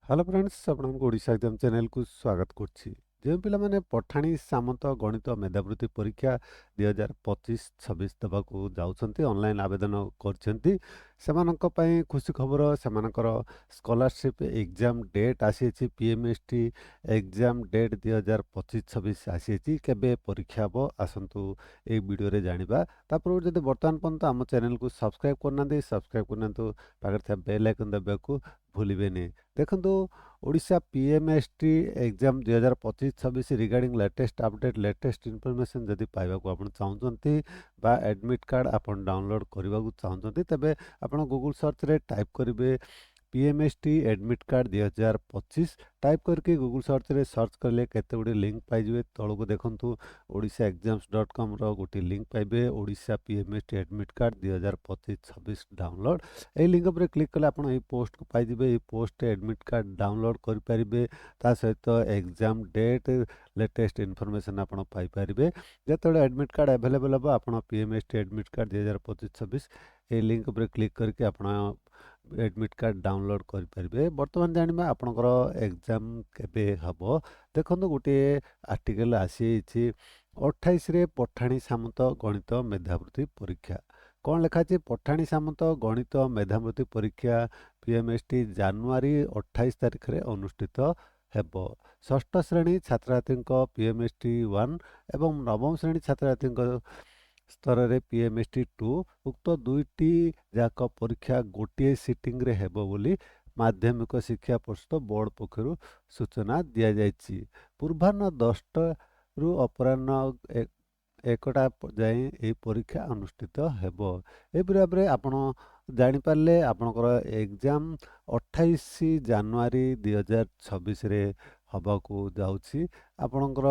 Hello friends ଆପଣଙ୍କୁ Odisha exam ଚ୍ୟାନେଲକୁ ସ୍ୱାଗତ କରୁଛି। ଯେଉଁ ପିଲାମାନେ ପଠାଣି ସାମନ୍ତ ଗଣିତ ମେଧାବୃତ୍ତି ପରୀକ୍ଷା 2025-26 ଦେବାକୁ ଯାଉଛନ୍ତି, ଅନଲାଇନ୍ ଆବେଦନ କରିଛନ୍ତି, ସେମାନଙ୍କ ପାଇଁ ଖୁସି ଖବର। ସେମାନଙ୍କର ସ୍କଲାରସିପ୍ ଏକ୍ଜାମ ଡେଟ୍ ଆସିଛି। PMST ଏକ୍ଜାମ ଡେଟ୍ 2025-26 ଆସିଛି। କେବେ ପରୀକ୍ଷା ହେବ ଆସନ୍ତୁ ଏଇ ଭିଡ଼ିଓରେ ଜାଣିବା। ତା ପୂର୍ବରୁ ଯଦି ବର୍ତ୍ତମାନ ପର୍ଯ୍ୟନ୍ତ ଆମ ଚ୍ୟାନେଲକୁ ସବସ୍କ୍ରାଇବ୍ କରିନାହାନ୍ତି, ସବସ୍କ୍ରାଇବ୍ କରିନାହାନ୍ତୁ, ପାଖରେ ଥିବା ବେଲ୍ ଆଇକନ୍ ଦେବାକୁ ଭୁଲିବେନି। ଦେଖନ୍ତୁ, Odisha PMST exam 2025-26 regarding latest update, latest information ଯଦି ପାଇବାକୁ ଆପଣ ଚାହୁଁଛନ୍ତି ବା ଆଡ଼ମିଟ୍ କାର୍ଡ଼ ଆପଣ ଡାଉନଲୋଡ଼ କରିବାକୁ ଚାହୁଁଛନ୍ତି, ତେବେ ଆପଣ ଗୁଗଲ୍ ସର୍ଚ୍ଚରେ ଟାଇପ୍ କରିବେ PMST ଆଡ଼ମିଟ୍ କାର୍ଡ଼ 2025। ଟାଇପ୍ କରିକି ଗୁଗଲ୍ ସର୍ଚ୍ଚରେ ସର୍ଚ୍ଚ କଲେ କେତେ ଗୁଡ଼ିଏ ଲିଙ୍କ୍ ପାଇଯିବେ। ତଳକୁ ଦେଖନ୍ତୁ, ଓଡ଼ିଶାଏକ୍ଜାମ୍ସ.comର ଗୋଟିଏ ଲିଙ୍କ୍ ପାଇବେ, Odisha PMST admit card 2025-26 download. এই লিঙ্ক উপরে ক্লিକ୍ କଲେ ଆପଣ এই ପୋଷ୍ଟକୁ ପାଇଯିବେ। এই ପୋଷ୍ଟରେ ଆଡ଼ମିଟ୍ କାର୍ଡ଼ ଡାଉନଲୋଡ଼ କରିପାରିବେ। ତା ସହିତ ଏକ୍ଜାମ ଡେଟ୍, ଲେଟେଷ୍ଟ ଇନଫର୍ମେସନ୍ ଆପଣ ପାଇପାରିବେ। ଯେତେବେଳେ ଆଡ଼ମିଟ୍ କାର୍ଡ଼ ଆଭେଲେବଲ୍ ହେବ, ଆପଣ PMST ଆଡ଼ମିଟ୍ କାର୍ଡ଼ 2025-26 এই ଲିଙ୍କ୍ ଉପରେ କ୍ଲିକ୍ କରିକି ଆପଣ ଆଡ଼ମିଟ୍ କାର୍ଡ଼ ଡାଉନଲୋଡ଼ କରିପାରିବେ। ବର୍ତ୍ତମାନ ଜାଣିବା ଆପଣଙ୍କର ଏକ୍ଜାମ କେବେ ହେବ। ଦେଖନ୍ତୁ, ଗୋଟିଏ ଆର୍ଟିକଲ ଆସିଯାଇଛି 28ରେ ପଠାଣି ସାମନ୍ତ ଗଣିତ ମେଧାବୃତ୍ତି ପରୀକ୍ଷା। କ'ଣ ଲେଖା ଅଛି? ପଠାଣି ସାମନ୍ତ ଗଣିତ ମେଧାବୃତ୍ତି ପରୀକ୍ଷା PMST ଜାନୁଆରୀ 28 ତାରିଖରେ ଅନୁଷ୍ଠିତ ହେବ। ଷଷ୍ଠ ଶ୍ରେଣୀ ଛାତ୍ରଛାତ୍ରୀଙ୍କ PMST 1 ଏବଂ ନବମ ଶ୍ରେଣୀ ଛାତ୍ରଛାତ୍ରୀଙ୍କ ସ୍ତରରେ PMST 2, ଉକ୍ତ ଦୁଇଟି ଯାକ ପରୀକ୍ଷା ଗୋଟିଏ ସିଟିଂରେ ହେବ ବୋଲି ମାଧ୍ୟମିକ ଶିକ୍ଷା ପରିଷଦ ବୋର୍ଡ଼ ପକ୍ଷରୁ ସୂଚନା ଦିଆଯାଇଛି। ପୂର୍ବାହ୍ନ 10ଟାରୁ ଅପରାହ୍ନ 1ଟା ଯାଏଁ ଏହି ପରୀକ୍ଷା ଅନୁଷ୍ଠିତ ହେବ। ଏହିପରି ଭାବରେ ଆପଣ ଜାଣିପାରିଲେ ଆପଣଙ୍କର ଏକ୍ଜାମ 28 ଜାନୁଆରୀ 2026ରେ ହେବାକୁ ଯାଉଛି। ଆପଣଙ୍କର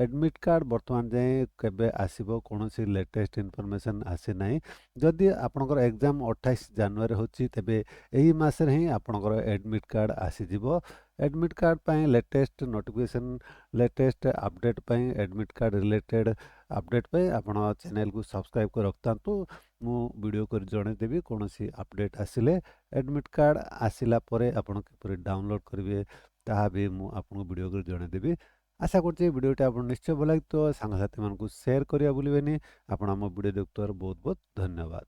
ଆଡ଼ମିଟ୍ କାର୍ଡ଼ ବର୍ତ୍ତମାନ ଯାଏଁ କେବେ ଆସିବ, କୌଣସି ଲେଟେଷ୍ଟ ଇନଫର୍ମେସନ୍ ଆସିନାହିଁ। ଯଦି ଆପଣଙ୍କର ଏକ୍ଜାମ 28 ଜାନୁଆରୀ ହେଉଛି, ତେବେ ଏହି ମାସରେ ହିଁ ଆପଣଙ୍କର ଆଡ଼ମିଟ୍ କାର୍ଡ଼ ଆସିଯିବ। ଆଡ଼ମିଟ୍ କାର୍ଡ଼ ପାଇଁ ଲେଟେଷ୍ଟ ନୋଟିଫିକେସନ୍, ଲେଟେଷ୍ଟ ଅପଡ଼େଟ୍ ପାଇଁ, ଆଡ଼ମିଟ୍ କାର୍ଡ଼ ରିଲେଟେଡ଼ ଅପଡ଼େଟ୍ ପାଇଁ ଆପଣ ଚ୍ୟାନେଲକୁ ସବସ୍କ୍ରାଇବ୍ କରି ରଖିଥାନ୍ତୁ। ମୁଁ ଭିଡ଼ିଓ କରି ଜଣାଇଦେବି କୌଣସି ଅପଡ଼େଟ୍ ଆସିଲେ। ଆଡ଼ମିଟ୍ କାର୍ଡ଼ ଆସିଲା ପରେ ଆପଣ କିପରି ଡାଉନଲୋଡ଼ କରିବେ ତାହା ବି ମୁଁ ଆପଣଙ୍କୁ ଭିଡ଼ିଓ କରି ଜଣାଇଦେବି। ଆଶା କରୁଛି ଭିଡ଼ିଓଟି ଆପଣ ନିଶ୍ଚୟ ଭଲ ଲାଗିଥିବ। ସାଙ୍ଗସାଥିମାନଙ୍କୁ ସେୟାର କରିବା ଭୁଲିବେନି। ଆପଣ ଆମ ଭିଡ଼ିଓ ଦେଖୁଥିବାରୁ ବହୁତ ବହୁତ ଧନ୍ୟବାଦ।